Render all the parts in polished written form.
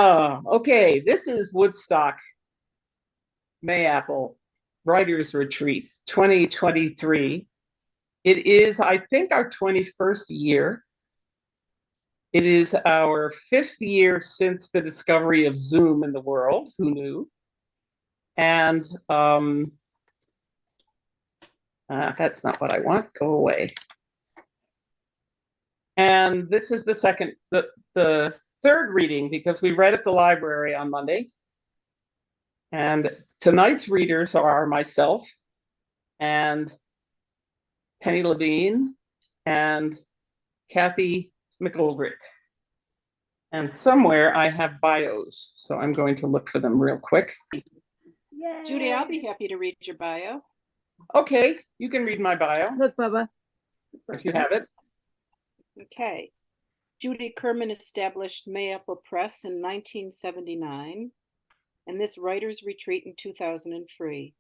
Okay, this is Woodstock Mayapple Writers Retreat 2023. It is, I think, our 21st year. It is our 5th year since the discovery of Zoom in the world. Who knew? And that's not what I want. Go away. And this is the third reading because we read at the library on Monday. And tonight's readers are myself and Penny Levine and Kathy McGoldrick. And somewhere I have bios, so I'm going to look for them real quick. Yay. Judy, I'll be happy to read your bio. Okay, you can read my bio. Look, Bubba. If you have it. Okay. Judith Kerman established Mayapple Press in 1979, and this writer's retreat in 2003.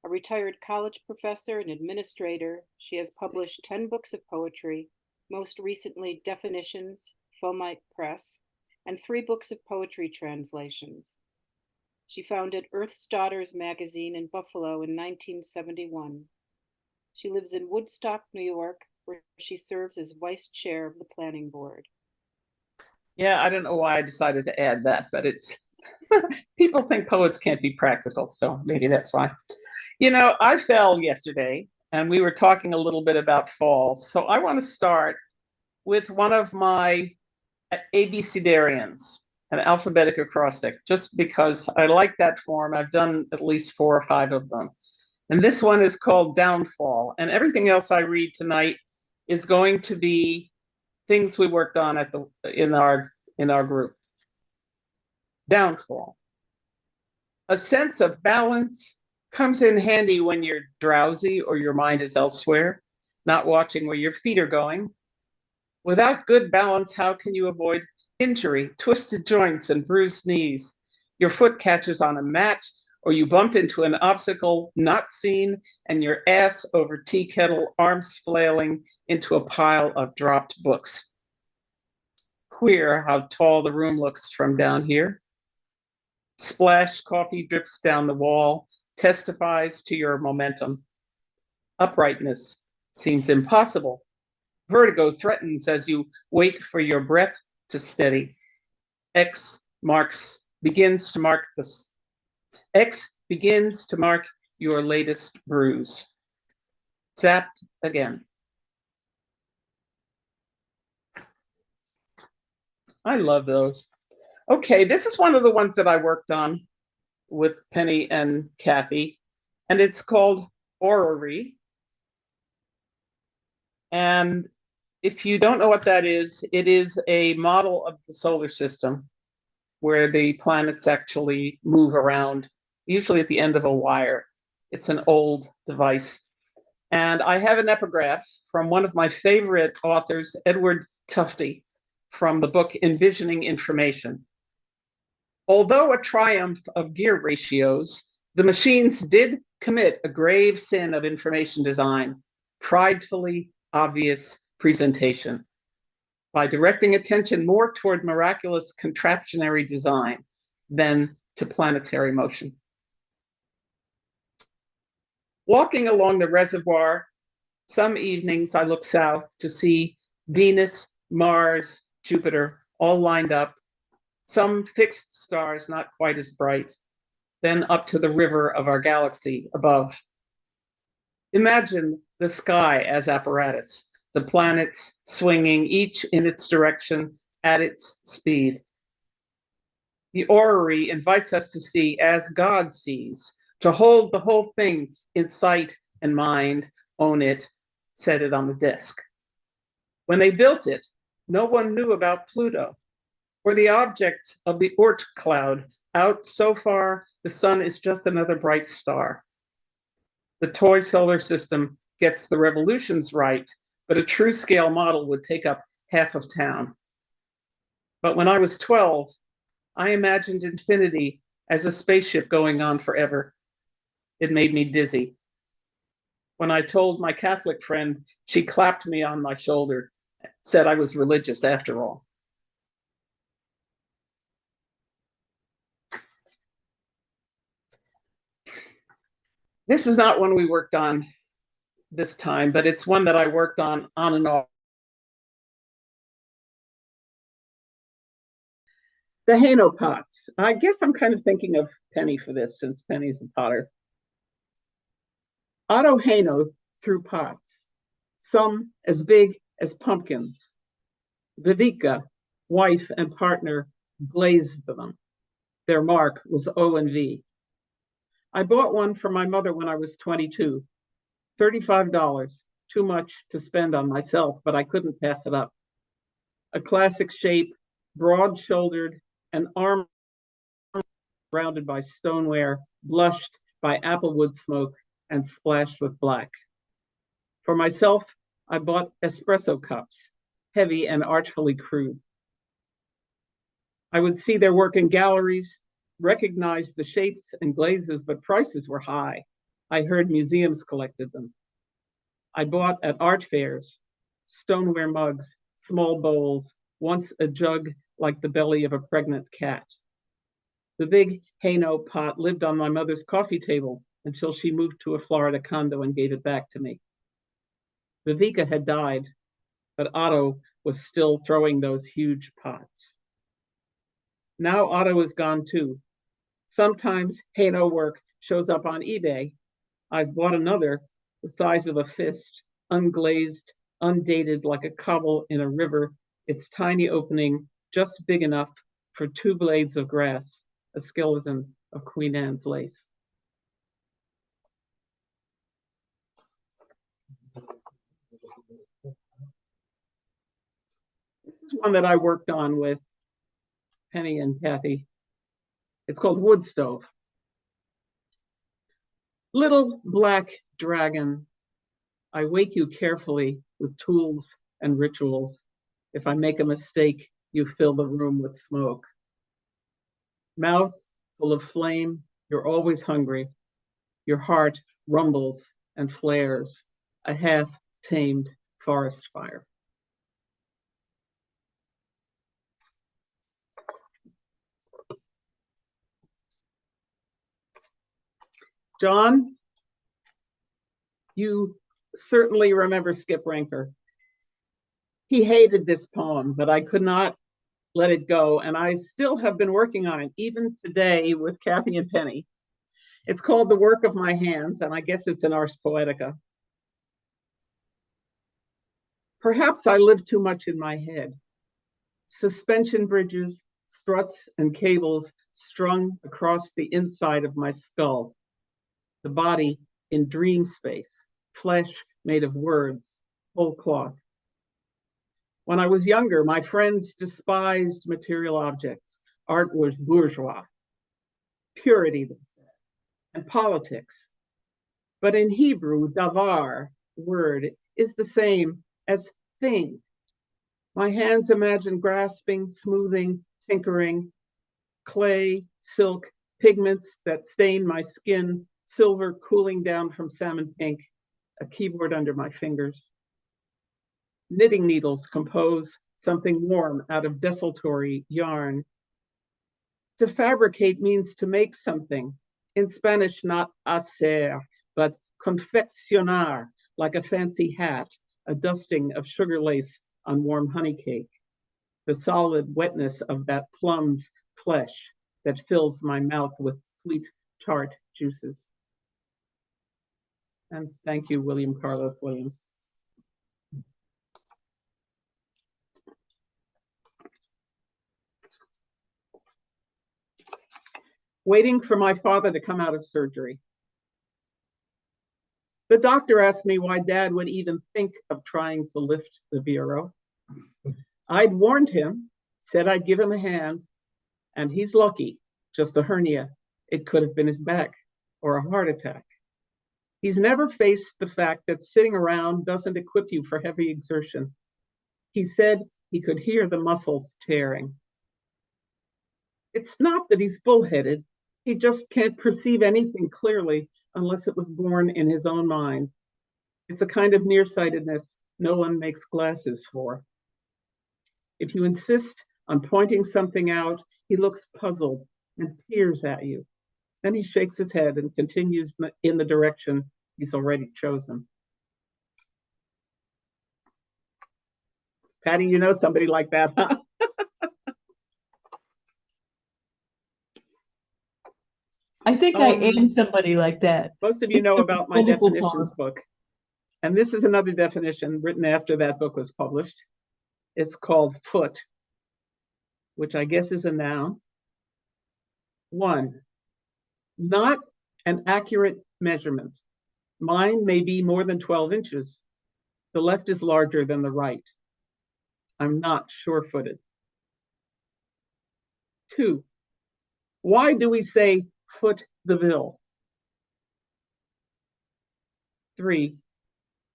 A retired college professor and administrator, she has published 10 books of poetry, most recently Definitions, Fomite Press, and 3 books of poetry translations. She founded Earth's Daughters magazine in Buffalo in 1971. She lives in Woodstock, New York, where she serves as vice chair of the planning board. Yeah, I don't know why I decided to add that, but it's people think poets can't be practical, so maybe that's why. You know, I fell yesterday, and we were talking a little bit about falls, so I want to start with one of my ABCdarians, an alphabetic acrostic, just because I like that form. I've done at least 4 or 5 of them. And this one is called Downfall. And everything else I read tonight is going to be things we worked on in our group. Downfall. A sense of balance comes in handy when you're drowsy or your mind is elsewhere, not watching where your feet are going. Without good balance, how can you avoid injury, twisted joints, and bruised knees? Your foot catches on a mat, or you bump into an obstacle not seen, and your ass over tea kettle, arms flailing into a pile of dropped books. Queer how tall the room looks from down here. Splash coffee drips down the wall, testifies to your momentum. Uprightness seems impossible. Vertigo threatens as you wait for your breath to steady. X begins to mark your latest bruise. Zapped again. I love those. Okay, this is one of the ones that I worked on with Penny and Kathy, and it's called Orrery. And if you don't know what that is, it is a model of the solar system where the planets actually move around, usually at the end of a wire. It's an old device. And I have an epigraph from one of my favorite authors, Edward Tufte, from the book Envisioning Information. Although a triumph of gear ratios, the machines did commit a grave sin of information design, pridefully obvious presentation, by directing attention more toward miraculous contraptionary design than to planetary motion. Walking along the reservoir, some evenings I look south to see Venus, Mars, Jupiter, all lined up, some fixed stars not quite as bright, then up to the river of our galaxy above. Imagine the sky as apparatus, the planets swinging each in its direction at its speed. The orrery invites us to see as God sees, to hold the whole thing in sight and mind, own it, set it on the disk. When they built it, no one knew about Pluto or the objects of the Oort cloud. Out so far, the sun is just another bright star. The toy solar system gets the revolutions right, but a true scale model would take up half of town. But when I was 12, I imagined infinity as a spaceship going on forever. It made me dizzy. When I told my Catholic friend, she clapped me on my shoulder, said I was religious after all. This is not one we worked on this time, but it's one that I worked on and off. The Haino pots. I guess I'm kind of thinking of Penny for this, since Penny's a potter. Otto Haino threw pots, some as big as pumpkins. Vivica, wife and partner, glazed them. Their mark was O and V. I bought one for my mother when I was 22. $35, too much to spend on myself, but I couldn't pass it up. A classic shape, broad-shouldered, and arm rounded by stoneware, blushed by applewood smoke, and splashed with black. For myself, I bought espresso cups, heavy and artfully crude. I would see their work in galleries, recognize the shapes and glazes, but prices were high. I heard museums collected them. I bought at art fairs, stoneware mugs, small bowls, once a jug like the belly of a pregnant cat. The big Haino pot lived on my mother's coffee table until she moved to a Florida condo and gave it back to me. Vivica had died, but Otto was still throwing those huge pots. Now Otto is gone too. Sometimes Haino work shows up on eBay. I've bought another the size of a fist, unglazed, undated like a cobble in a river, its tiny opening just big enough for 2 blades of grass, a skeleton of Queen Anne's lace. This is one that I worked on with Penny and Kathy. It's called Wood Stove. Little black dragon, I wake you carefully with tools and rituals. If I make a mistake, you fill the room with smoke. Mouth full of flame, you're always hungry. Your heart rumbles and flares, a half-tamed forest fire. John, you certainly remember Skip Ranker. He hated this poem, but I could not let it go, and I still have been working on it, even today with Kathy and Penny. It's called The Work of My Hands, and I guess it's an Ars Poetica. Perhaps I live too much in my head. Suspension bridges, struts, and cables strung across the inside of my skull. The body in dream space, flesh made of words, whole cloth. When I was younger, my friends despised material objects. Art was bourgeois, purity, and politics. But in Hebrew, davar, word, is the same as thing. My hands imagine grasping, smoothing, tinkering, clay, silk, pigments that stain my skin, silver cooling down from salmon pink, a keyboard under my fingers. Knitting needles compose something warm out of desultory yarn. To fabricate means to make something. In Spanish, not hacer, but confeccionar, like a fancy hat, a dusting of sugar lace on warm honey cake. The solid wetness of that plum's flesh that fills my mouth with sweet, tart juices. And thank you, William Carlos Williams. Waiting for my father to come out of surgery. The doctor asked me why Dad would even think of trying to lift the bureau. I'd warned him, said I'd give him a hand, and he's lucky, just a hernia. It could have been his back or a heart attack. He's never faced the fact that sitting around doesn't equip you for heavy exertion. He said he could hear the muscles tearing. It's not that he's bullheaded. He just can't perceive anything clearly unless it was born in his own mind. It's a kind of nearsightedness no one makes glasses for. If you insist on pointing something out, he looks puzzled and peers at you. Then he shakes his head and continues in the direction he's already chosen. Patty, you know somebody like that, huh? I think I am somebody like that. Most of you know about my definitions book. And this is another definition written after that book was published. It's called foot, which I guess is a noun. 1, not an accurate measurement. Mine may be more than 12 inches. The left is larger than the right. I'm not sure-footed. 2, why do we say foot the bill? 3,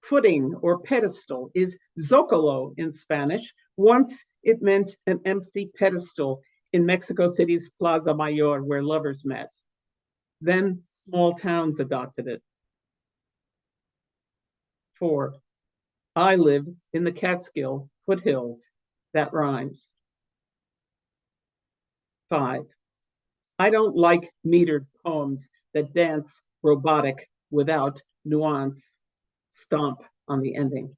footing or pedestal is zócalo in Spanish. Once it meant an empty pedestal in Mexico City's Plaza Mayor where lovers met. Then small towns adopted it. 4, I live in the Catskill foothills. That rhymes. 5, I don't like metered poems that dance robotic without nuance. Stomp on the ending.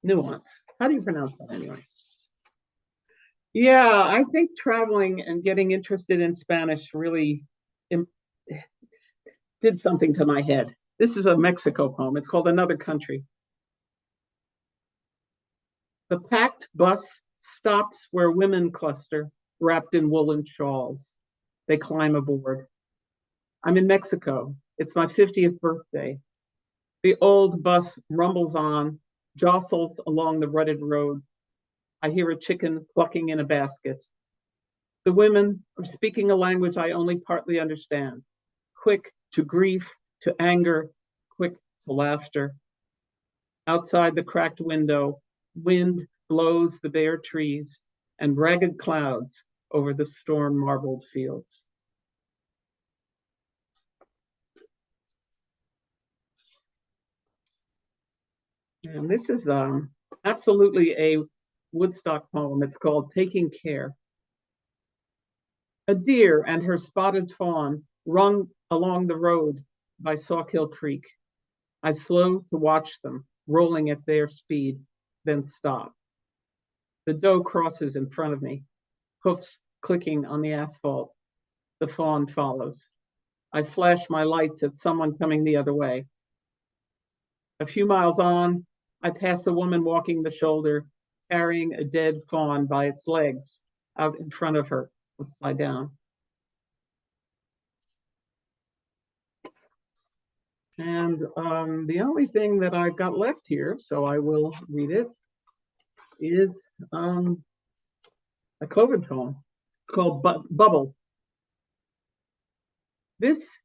Nuance. How do you pronounce that anyway? Yeah, I think traveling and getting interested in Spanish really did something to my head. This is a Mexico poem. It's called Another Country. The packed bus stops where women cluster, wrapped in woolen shawls. They climb aboard. I'm in Mexico. It's my 50th birthday. The old bus rumbles on, jostles along the rutted road. I hear a chicken clucking in a basket. The women are speaking a language I only partly understand. Quick to grief, to anger, quick to laughter. Outside the cracked window, wind blows the bare trees and ragged clouds over the storm-marbled fields. And this is absolutely a Woodstock poem. It's called Taking Care. A deer and her spotted fawn run along the road by Sawkill Creek. I slow to watch them, rolling at their speed, then stop. The doe crosses in front of me, hoofs clicking on the asphalt. The fawn follows. I flash my lights at someone coming the other way. A few miles on, I pass a woman walking the shoulder, carrying a dead fawn by its legs out in front of her, upside down. And the only thing that I've got left here, so I will read it, is a COVID poem. It's called Bubble. This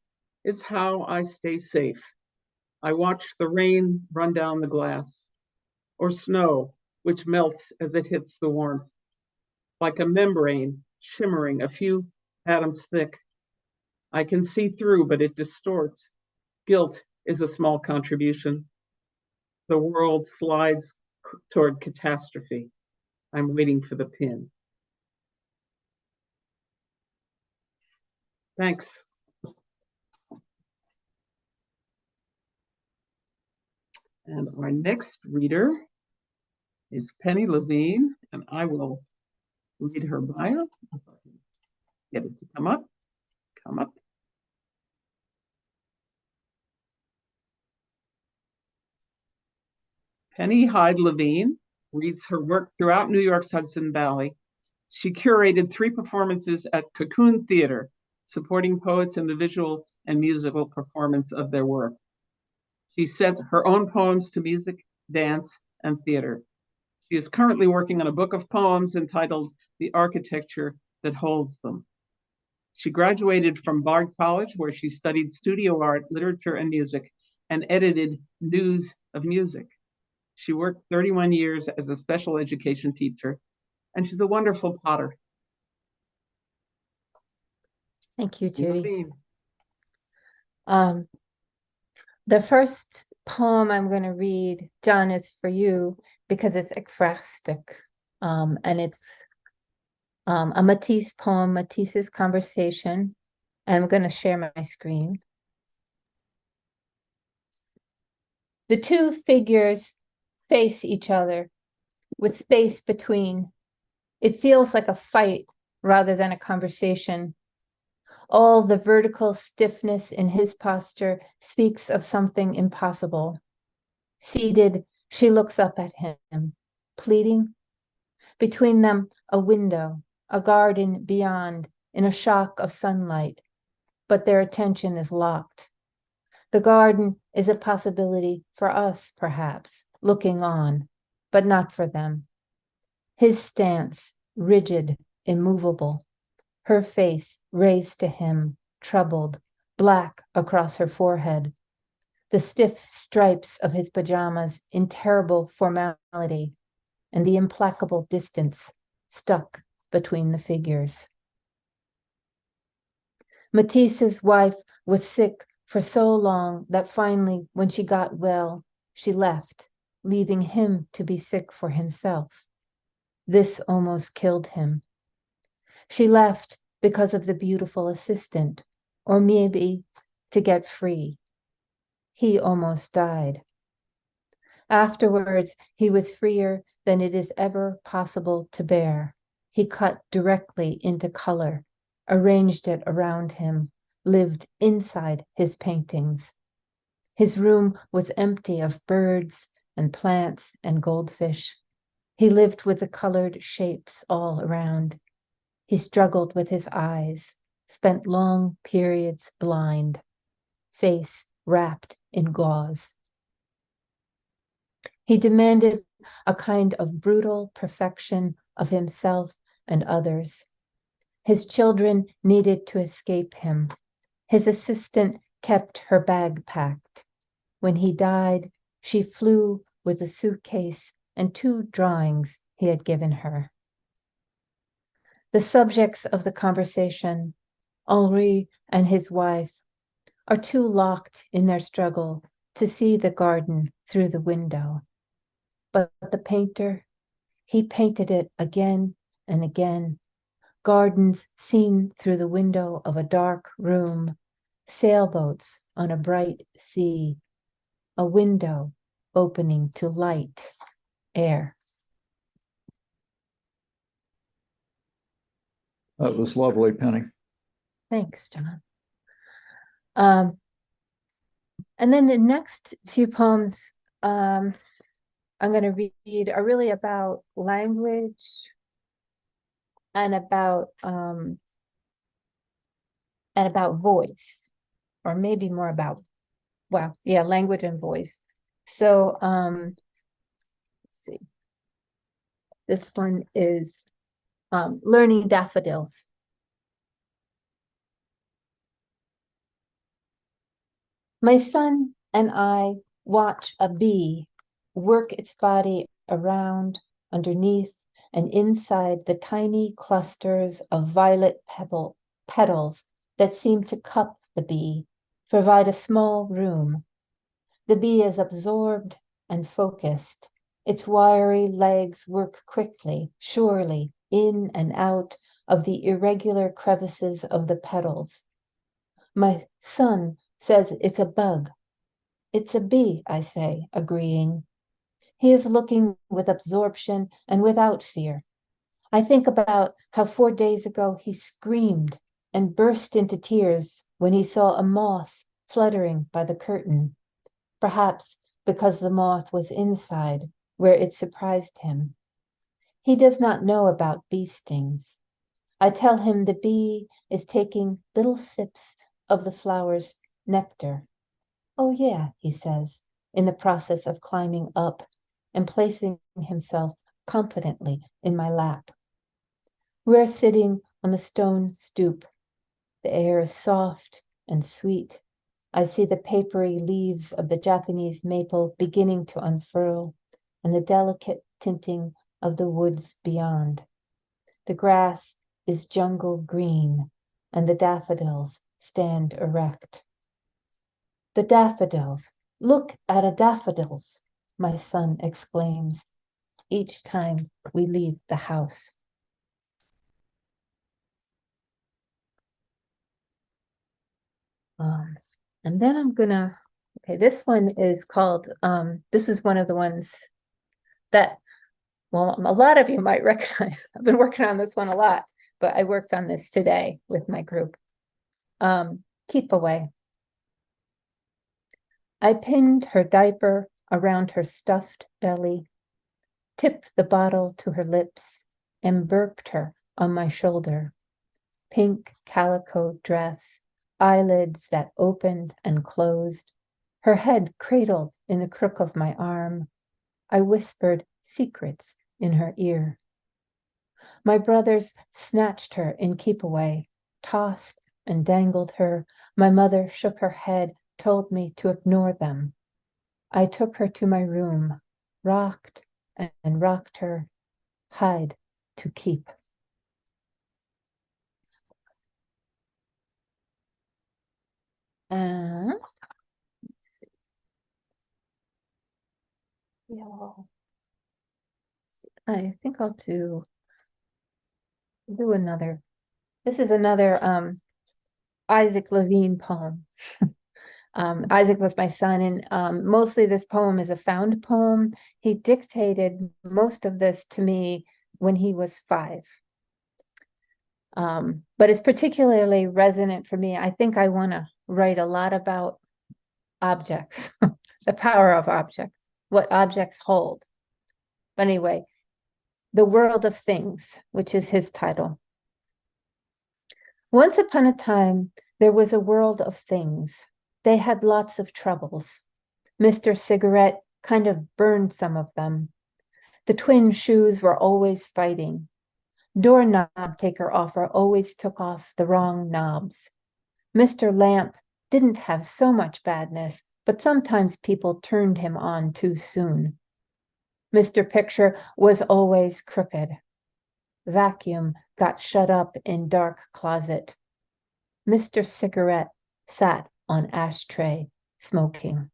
is how I stay safe. I watch the rain run down the glass, or snow, which melts as it hits the warmth, like a membrane shimmering a few atoms thick. I can see through, but it distorts. Guilt is a small contribution. The world slides toward catastrophe. I'm waiting for the pin. Thanks. And our next reader is Penny Levine, and I will read her bio. Get it to come up. Come up. Penny Hyde Levine reads her work throughout New York's Hudson Valley. She curated 3 performances at Cocoon Theater, supporting poets in the visual and musical performance of their work. She set her own poems to music, dance, and theater. She is currently working on a book of poems entitled The Architecture That Holds Them. She graduated from Bard College, where she studied studio art, literature, and music, and edited News of Music. She worked 31 years as a special education teacher, and she's a wonderful potter. Thank you, Judy. Levine. The first poem I'm going to read, John, is for you because it's ekphrastic, and it's a Matisse poem, Matisse's Conversation, and I'm going to share my screen. The two figures face each other with space between. It feels like a fight rather than a conversation. All the vertical stiffness in his posture speaks of something impossible. Seated, she looks up at him, pleading. Between them, a window, a garden beyond, in a shock of sunlight, but their attention is locked. The garden is a possibility for us, perhaps, looking on, but not for them. His stance, rigid, immovable. Her face raised to him, troubled, black across her forehead. The stiff stripes of his pajamas in terrible formality, and the implacable distance stuck between the figures. Matisse's wife was sick for so long that finally, when she got well, she left, leaving him to be sick for himself. This almost killed him. She left because of the beautiful assistant, or maybe to get free. He almost died. Afterwards, he was freer than it is ever possible to bear. He cut directly into color, arranged it around him, lived inside his paintings. His room was empty of birds and plants and goldfish. He lived with the colored shapes all around. He struggled with his eyes, spent long periods blind, face wrapped in gauze. He demanded a kind of brutal perfection of himself and others. His children needed to escape him. His assistant kept her bag packed. When he died, she flew with a suitcase and 2 drawings he had given her. The subjects of the conversation, Henri and his wife, are too locked in their struggle to see the garden through the window. But the painter, he painted it again and again. Gardens seen through the window of a dark room, sailboats on a bright sea, a window opening to light, air. That was lovely, Penny. Thanks, John. And then the next few poems I'm going to read are really about language and about voice, or maybe more about, well, yeah, language and voice. So let's see. This one is Learning Daffodils. My son and I watch a bee work its body around, underneath, and inside the tiny clusters of violet petals that seem to cup the bee, provide a small room. The bee is absorbed and focused. Its wiry legs work quickly, surely, in and out of the irregular crevices of the petals. My son says it's a bug. It's a bee, I say, agreeing. He is looking with absorption and without fear. I think about how 4 days ago he screamed and burst into tears when he saw a moth fluttering by the curtain, perhaps because the moth was inside, where it surprised him. He does not know about bee stings. I tell him the bee is taking little sips of the flower's nectar. Oh, yeah, he says, in the process of climbing up and placing himself confidently in my lap. We're sitting on the stone stoop. The air is soft and sweet. I see the papery leaves of the Japanese maple beginning to unfurl, and the delicate tinting of the woods beyond. The grass is jungle green, and the daffodils stand erect. The daffodils, look at a daffodils, my son exclaims each time we leave the house. And then I'm gonna, okay, this one is called, this is one of the ones that, well, a lot of you might recognize. I've been working on this one a lot, but I worked on this today with my group. Keep away. I pinned her diaper around her stuffed belly, tipped the bottle to her lips, and burped her on my shoulder. Pink calico dress, eyelids that opened and closed, her head cradled in the crook of my arm. I whispered secrets in her ear. My brothers snatched her in keep away, tossed and dangled her. My mother shook her head, told me to ignore them. I took her to my room, rocked and rocked her, hide to keep. Let's see. Yellow. I think I'll do another. This is another Isaac Levine poem. Isaac was my son, and mostly this poem is a found poem. He dictated most of this to me when he was 5. But it's particularly resonant for me. I think I want to write a lot about objects, the power of objects, what objects hold. But anyway, The World of Things, which is his title. Once upon a time, there was a world of things. They had lots of troubles. Mr. Cigarette kind of burned some of them. The twin shoes were always fighting. Doorknob taker offer always took off the wrong knobs. Mr. Lamp didn't have so much badness, but sometimes people turned him on too soon. Mr. Picture was always crooked. Vacuum got shut up in dark closet. Mr. Cigarette sat on ashtray smoking.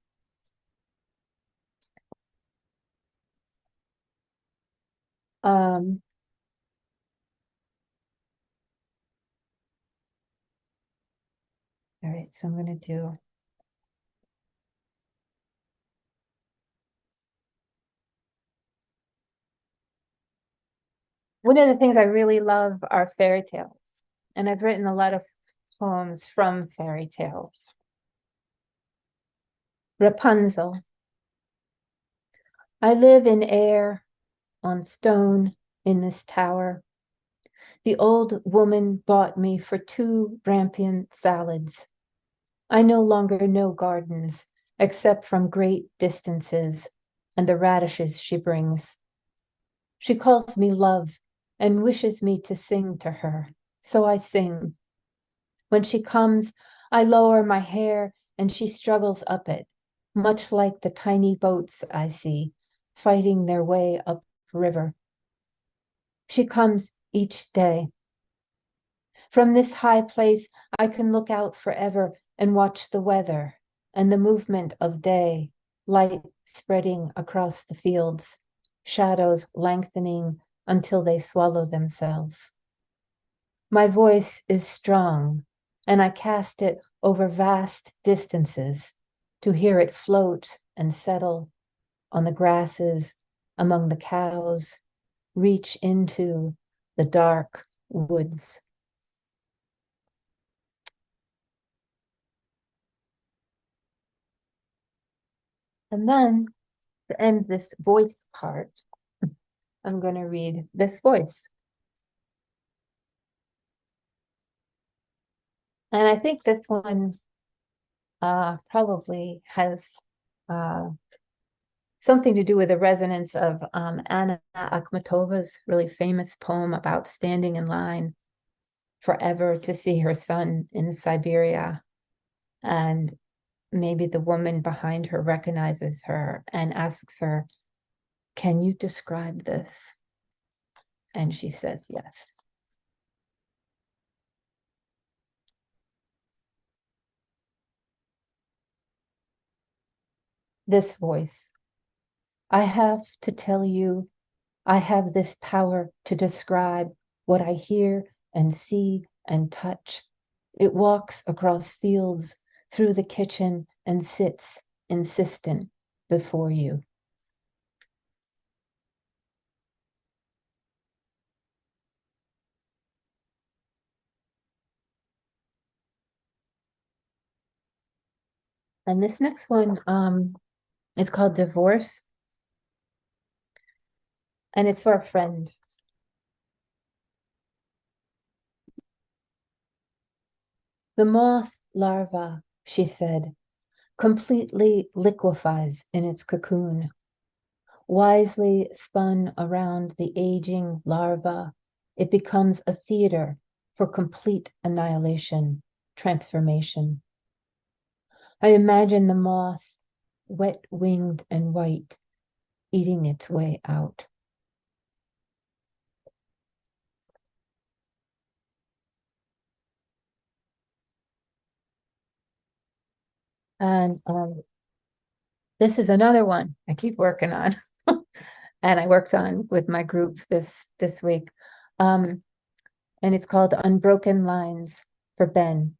All right, so I'm going to do. One of the things I really love are fairy tales, and I've written a lot of poems from fairy tales. Rapunzel. I live in air, on stone, in this tower. The old woman bought me for 2 rampion salads. I no longer know gardens, except from great distances, and the radishes she brings. She calls me love and wishes me to sing to her, so I sing. When she comes, I lower my hair and she struggles up it, much like the tiny boats I see, fighting their way up river. She comes each day. From this high place, I can look out forever and watch the weather and the movement of day, light spreading across the fields, shadows lengthening until they swallow themselves. My voice is strong, and I cast it over vast distances to hear it float and settle on the grasses, among the cows, reach into the dark woods. And then to end this voice part, I'm going to read this voice. And I think this one probably has something to do with the resonance of Anna Akhmatova's really famous poem about standing in line forever to see her son in Siberia. And maybe the woman behind her recognizes her and asks her, "Can you describe this?" And she says, yes. This voice. I have to tell you, I have this power to describe what I hear and see and touch. It walks across fields, through the kitchen and sits insistent before you. And this next one is called Divorce. And it's for a friend. The moth larva, she said, completely liquefies in its cocoon. Wisely spun around the aging larva, it becomes a theater for complete annihilation, transformation. I imagine the moth, wet-winged and white, eating its way out. And this is another one I keep working on. And I worked on with my group this week. And it's called Unbroken Lines for Ben.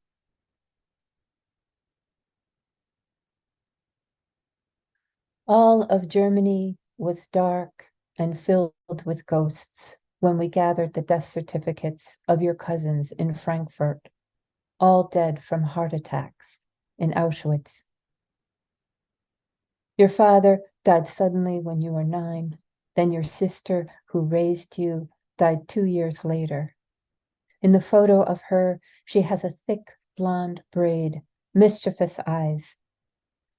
All of Germany was dark and filled with ghosts when we gathered the death certificates of your cousins in Frankfurt, all dead from heart attacks in Auschwitz. Your father died suddenly when you were 9. Then your sister, who raised you, died 2 years later. In the photo of her, she has a thick blonde braid, mischievous eyes.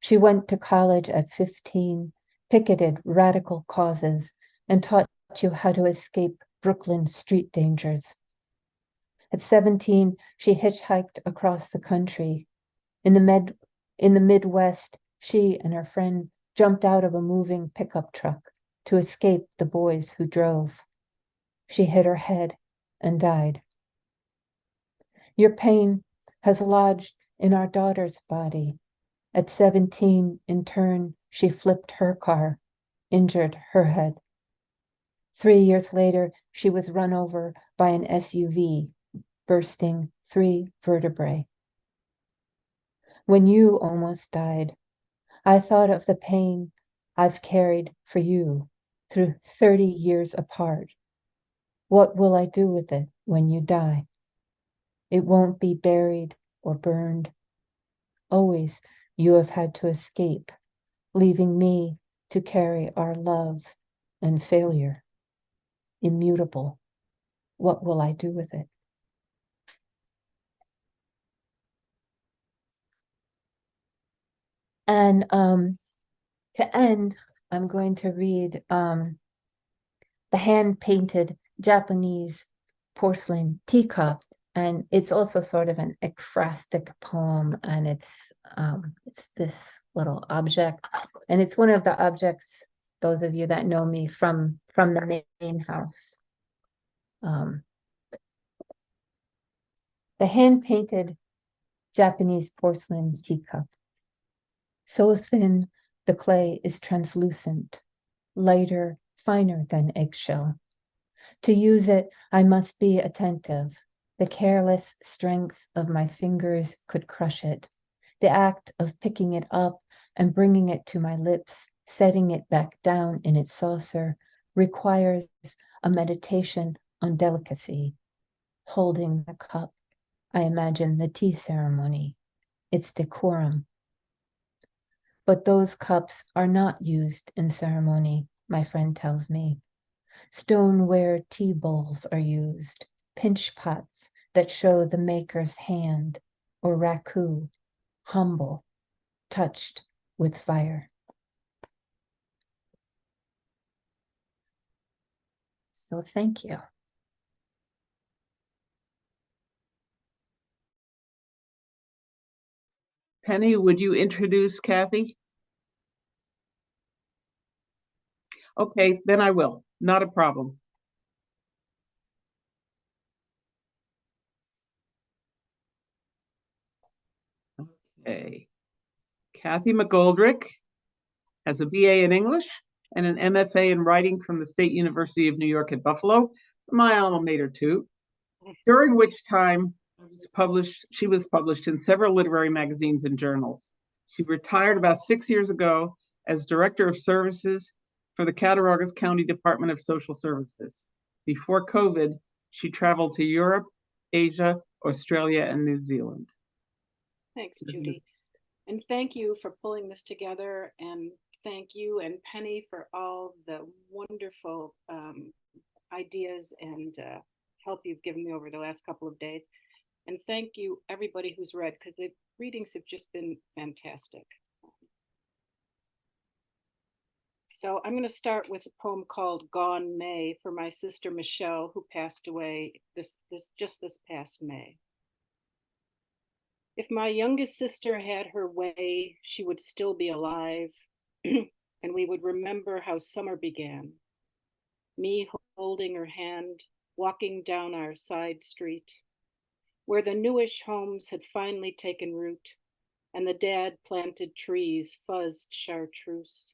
She went to college at 15, picketed radical causes, and taught you how to escape Brooklyn street dangers. At 17, she hitchhiked across the country. In the Midwest, she and her friend jumped out of a moving pickup truck to escape the boys who drove. She hit her head and died. Your pain has lodged in our daughter's body. At 17, in turn, she flipped her car, injured her head. 3 years later, she was run over by an SUV, bursting 3 vertebrae. When you almost died, I thought of the pain I've carried for you through 30 years apart. What will I do with it when you die? It won't be buried or burned. Always you have had to escape, leaving me to carry our love and failure. Immutable. What will I do with it? And to end, I'm going to read the hand-painted Japanese porcelain teacup. And it's also sort of an ekphrastic poem, and it's this little object, and it's one of the objects, those of you that know me from the main house. The hand-painted Japanese porcelain teacup. So thin, the clay is translucent, lighter, finer than eggshell. To use it, I must be attentive. The careless strength of my fingers could crush it. The act of picking it up and bringing it to my lips, setting it back down in its saucer, requires a meditation on delicacy. Holding the cup, I imagine the tea ceremony, its decorum. But those cups are not used in ceremony, my friend tells me. Stoneware tea bowls are used, pinch pots that show the maker's hand, or raku, humble, touched with fire. So thank you. Penny, would you introduce Kathy? Okay, then I will. Not a problem. Okay. Kathy McGoldrick has a BA in English and an MFA in writing from the State University of New York at Buffalo, my alma mater too, during which time She was published in several literary magazines and journals. She retired about 6 years ago as Director of Services for the Cattaraugus County Department of Social Services. Before COVID, she traveled to Europe, Asia, Australia, and New Zealand. Thanks, Judy. And thank you for pulling this together, and thank you and Penny for all the wonderful ideas and help you've given me over the last couple of days. And thank you everybody who's read, because the readings have just been fantastic. So I'm going to start with a poem called Gone May for my sister Michelle, who passed away this past May. If my youngest sister had her way, she would still be alive, and we would remember how summer began. Me holding her hand, walking down our side street, where the newish homes had finally taken root, and the dad planted trees fuzzed chartreuse.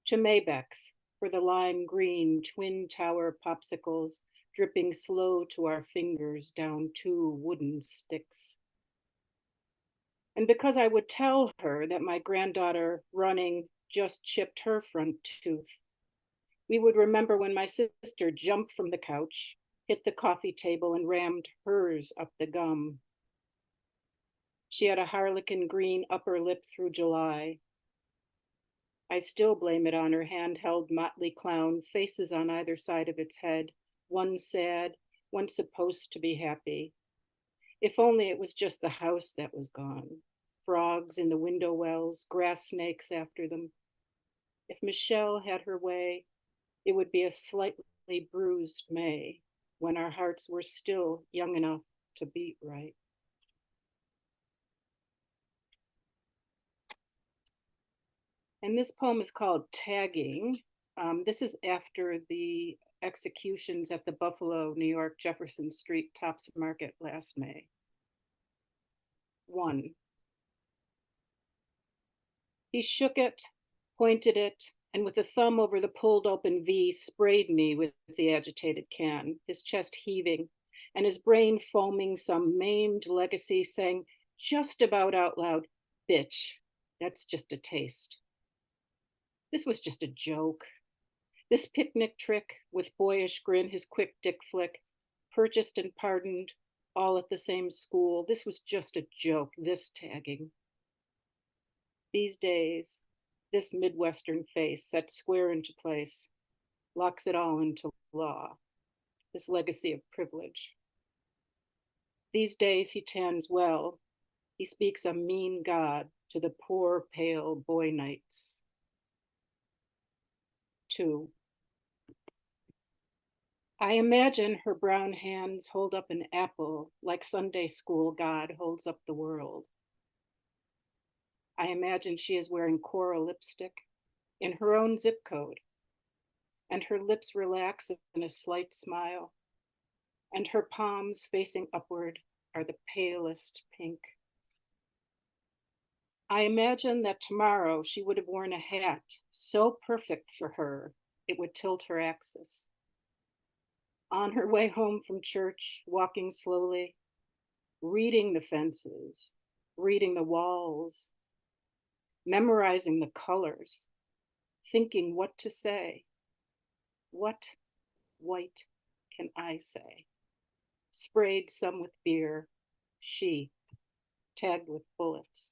To Maybecks for the lime green twin tower popsicles dripping slow to our fingers down 2 wooden sticks. And because I would tell her that my granddaughter running just chipped her front tooth, we would remember when my sister jumped from the couch, hit the coffee table, and rammed hers up the gum. She had a harlequin green upper lip through July. I still blame it on her handheld motley clown, faces on either side of its head, one sad, one supposed to be happy. If only it was just the house that was gone. Frogs in the window wells, grass snakes after them. If Michelle had her way, it would be a slightly bruised May, when our hearts were still young enough to beat right. And this poem is called Tagging. This is after the executions at the Buffalo, New York, Jefferson Street Tops Market last May. 1. He shook it, pointed it, and with a thumb over the pulled open V, sprayed me with the agitated can, his chest heaving, and his brain foaming some maimed legacy, saying just about out loud, "Bitch, that's just a taste." This was just a joke. This picnic trick with boyish grin, his quick dick flick, purchased and pardoned, all at the same school. This was just a joke, this tagging. These days, this Midwestern face set square into place, locks it all into law, this legacy of privilege. These days he tans well, he speaks a mean God to the poor, pale boy knights. 2. I imagine her brown hands hold up an apple like Sunday school God holds up the world. I imagine she is wearing coral lipstick in her own zip code, and her lips relax in a slight smile, and her palms facing upward are the palest pink. I imagine that tomorrow she would have worn a hat so perfect for her, it would tilt her axis. On her way home from church, walking slowly, reading the fences, reading the walls, memorizing the colors, thinking what to say. What white can I say? Sprayed some with beer, she, tagged with bullets.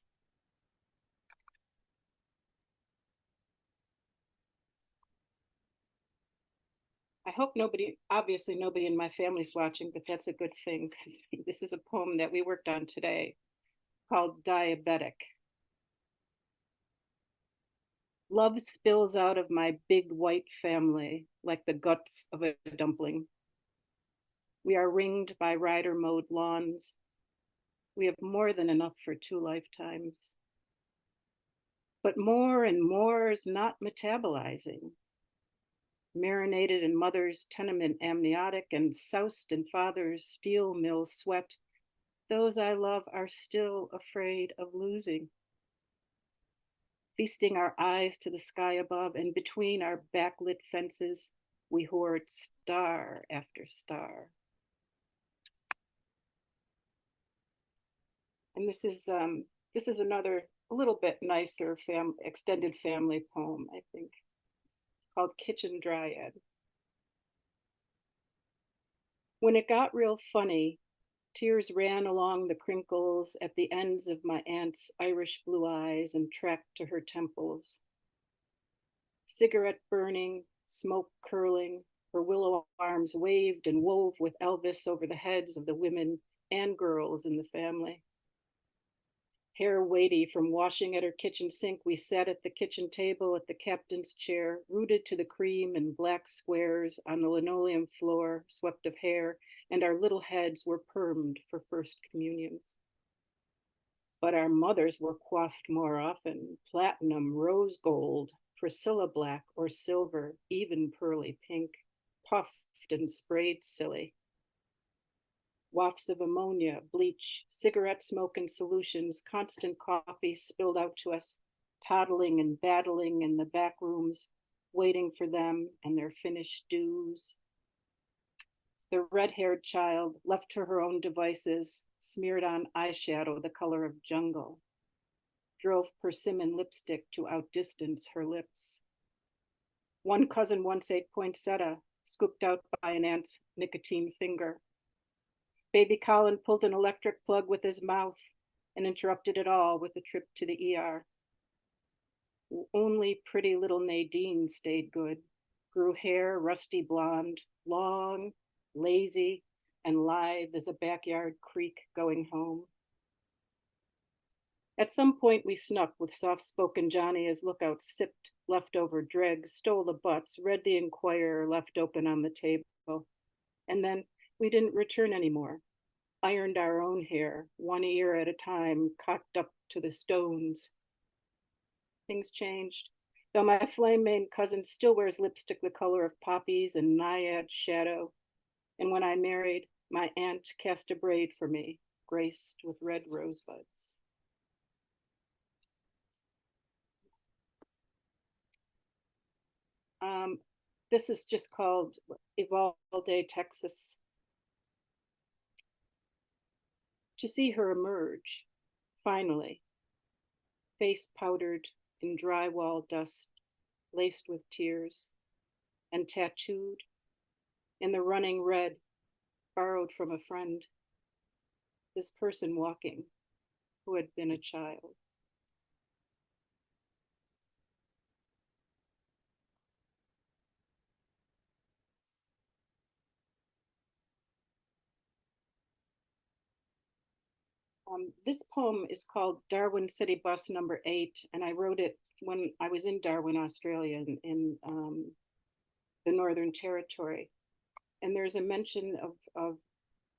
I hope obviously nobody in my family's watching, but that's a good thing, because this is a poem that we worked on today called Diabetic. Love spills out of my big white family like the guts of a dumpling. We are ringed by rider mowed lawns. We have more than enough for 2 lifetimes. But more and more is not metabolizing. Marinated in mother's tenement amniotic and soused in father's steel mill sweat, those I love are still afraid of losing. Feasting our eyes to the sky above, and between our backlit fences, we hoard star after star. And this is another a little bit nicer extended family poem, I think, called Kitchen Dryad. When it got real funny, tears ran along the crinkles at the ends of my aunt's Irish blue eyes and tracked to her temples. Cigarette burning, smoke curling, her willow arms waved and wove with Elvis over the heads of the women and girls in the family. Hair weighty from washing at her kitchen sink, we sat at the kitchen table at the captain's chair, rooted to the cream in black squares on the linoleum floor, swept of hair, and our little heads were permed for first communions. But our mothers were coiffed more often, platinum, rose gold, Priscilla black or silver, even pearly pink, puffed and sprayed silly. Wafts of ammonia, bleach, cigarette smoke and solutions, constant coffee spilled out to us, toddling and battling in the back rooms, waiting for them and their finished dues. The red-haired child, left to her own devices, smeared on eyeshadow the color of jungle, drove persimmon lipstick to outdistance her lips. One cousin once ate poinsettia, scooped out by an aunt's nicotine finger. Baby Colin pulled an electric plug with his mouth and interrupted it all with a trip to the ER. Only pretty little Nadine stayed good, grew hair rusty blonde, long, lazy, and lithe as a backyard creek going home. At some point we snuck with soft-spoken Johnny as lookouts, sipped leftover dregs, stole the butts, read the Inquirer left open on the table. And then we didn't return anymore. Ironed our own hair, one ear at a time, cocked up to the stones. Things changed, though my flame-maned cousin still wears lipstick the color of poppies and naiad shadow. And when I married, my aunt cast a braid for me, graced with red rosebuds. This is just called Uvalde, Texas. To see her emerge, finally, face powdered in drywall dust, laced with tears, and tattooed in the running red borrowed from a friend, this person walking who had been a child. This poem is called Darwin City Bus Number 8, and I wrote it when I was in Darwin, Australia, in the Northern Territory. And there's a mention of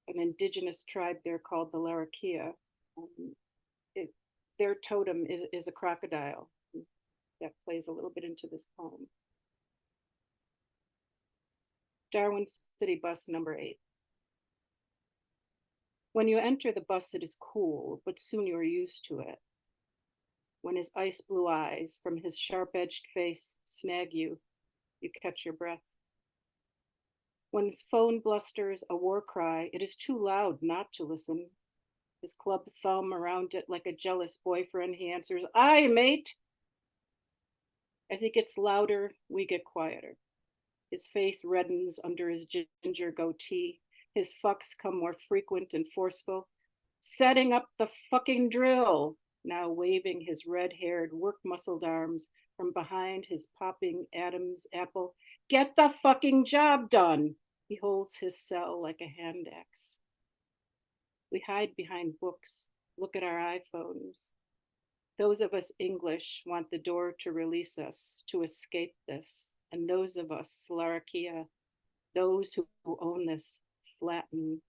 an indigenous tribe there called the Larrakia. Their totem is a crocodile. That plays a little bit into this poem. Darwin City Bus Number 8. When you enter the bus, it is cool, but soon you are used to it. When his ice blue eyes from his sharp-edged face snag you, you catch your breath. When his phone blusters a war cry, it is too loud not to listen. His club thumb around it like a jealous boyfriend, he answers, "Aye, mate." As he gets louder, we get quieter. His face reddens under his ginger goatee. His fucks come more frequent and forceful. Setting up the fucking drill, now waving his red-haired, work-muscled arms from behind his popping Adam's apple. Get the fucking job done. He holds his cell like a hand axe. We hide behind books, look at our iPhones. Those of us English want the door to release us, to escape this. And those of us, Larrakia, those who own this, flatten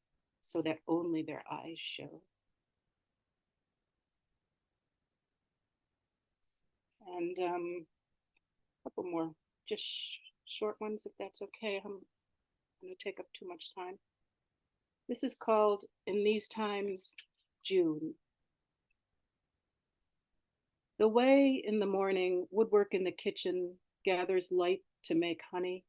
so that only their eyes show. And a couple more, just short ones, if that's okay. I'm going to take up too much time. This is called In These Times, June. The way in the morning, woodwork in the kitchen gathers light to make honey.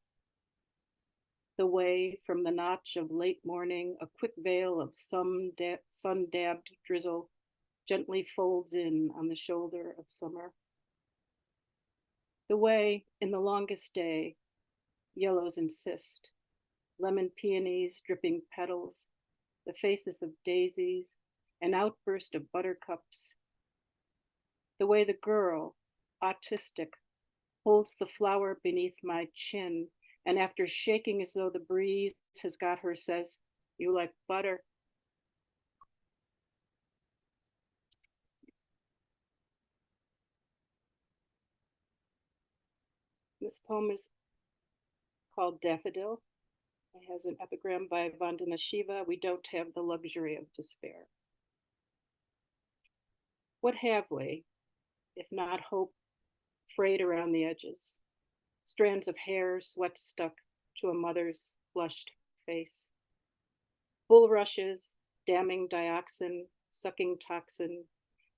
The way from the notch of late morning, a quick veil of sun-dabbed drizzle gently folds in on the shoulder of summer. The way in the longest day, yellows insist, lemon peonies dripping petals, the faces of daisies, an outburst of buttercups. The way the girl, autistic, holds the flower beneath my chin, and after shaking as though the breeze has got her, says, "You like butter." This poem is called Daffodil. It has an epigram by Vandana Shiva. We don't have the luxury of despair. What have we, if not hope frayed around the edges? Strands of hair, sweat stuck to a mother's flushed face. Bulrushes, damming dioxin, sucking toxin,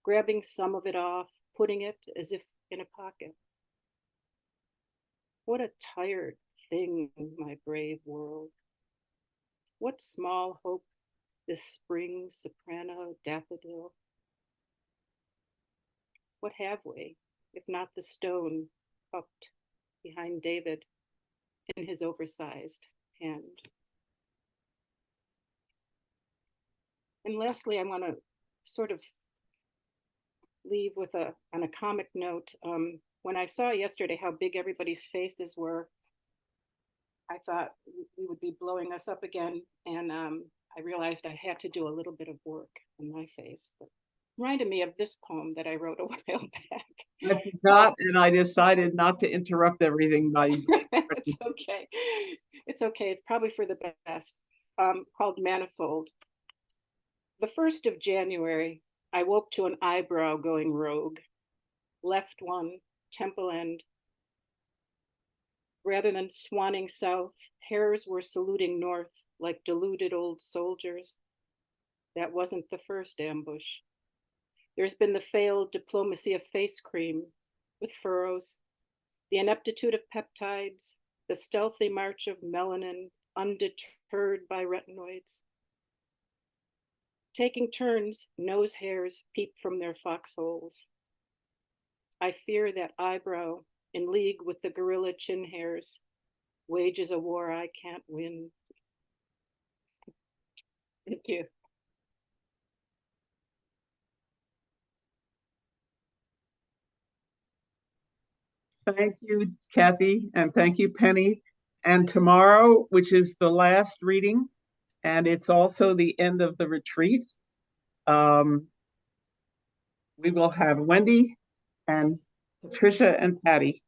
grabbing some of it off, putting it as if in a pocket. What a tired thing, my brave world. What small hope this spring soprano daffodil. What have we, if not the stone cupped behind David in his oversized hand? And lastly, I want to sort of leave with on a comic note. When I saw yesterday how big everybody's faces were, I thought we would be blowing us up again. And I realized I had to do a little bit of work on my face. But reminded me of this poem that I wrote a while back. I forgot, and I decided not to interrupt everything by. It's okay. It's okay. It's probably for the best. Called Manifold. The 1st of January, I woke to an eyebrow going rogue. Left one, temple end. Rather than swanning south, hairs were saluting north like deluded old soldiers. That wasn't the first ambush. There's been the failed diplomacy of face cream with furrows, the ineptitude of peptides, the stealthy march of melanin undeterred by retinoids. Taking turns, nose hairs peep from their foxholes. I fear that eyebrow, in league with the gorilla chin hairs, wages a war I can't win. Thank you. Thank you, Kathy, and thank you, Penny. And tomorrow, which is the last reading, and it's also the end of the retreat, we will have Wendy and Patricia and Patty